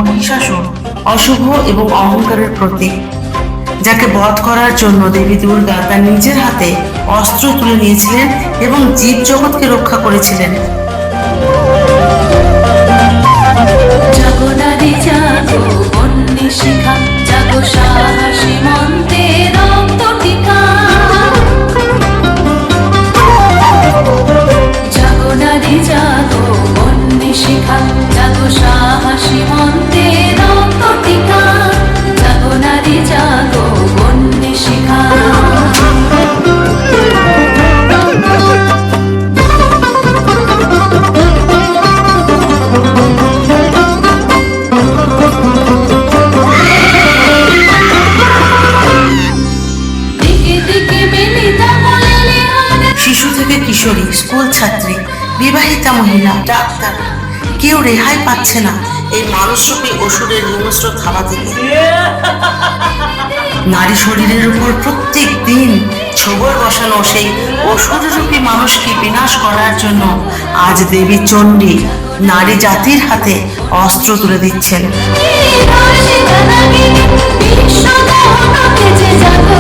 মহিষাসুর অশুভ এবং অহংকারের প্রতীক, যাকে বধ করার জন্য দেবী দুর্গা তার নিজের হাতে অস্ত্র তুলে নিয়েছিলেন এবং জীব জগৎকে রক্ষা করেছিলেন। জাগো নারী জাগো বন্যী শিখা, জাগো সাহসী মন্ত্রে রক্ত টিকা। জাগো নারী জাগো বন্যী শিখা, জাগো সাহসী মন্ত্রে রক্ত টিকা। জাগো নারী জাগো বন্যী শিখা। শিশু থেকে কিশোরী, স্কুল ছাত্রী, বিবাহিতা মহিলা, ডাক্তার, কেউ রেহাই পাচ্ছে না এই মানুষরূপী অসুরের হিংস্র থাবা থেকে। নারী শরীরের উপর প্রত্যেক দিন ছোবর বসানো সেই অসুররূপী মানুষকে বিনাশ করার জন্য আজ দেবী চণ্ডী নারী জাতির হাতে অস্ত্র তুলে দিচ্ছেন। জাগো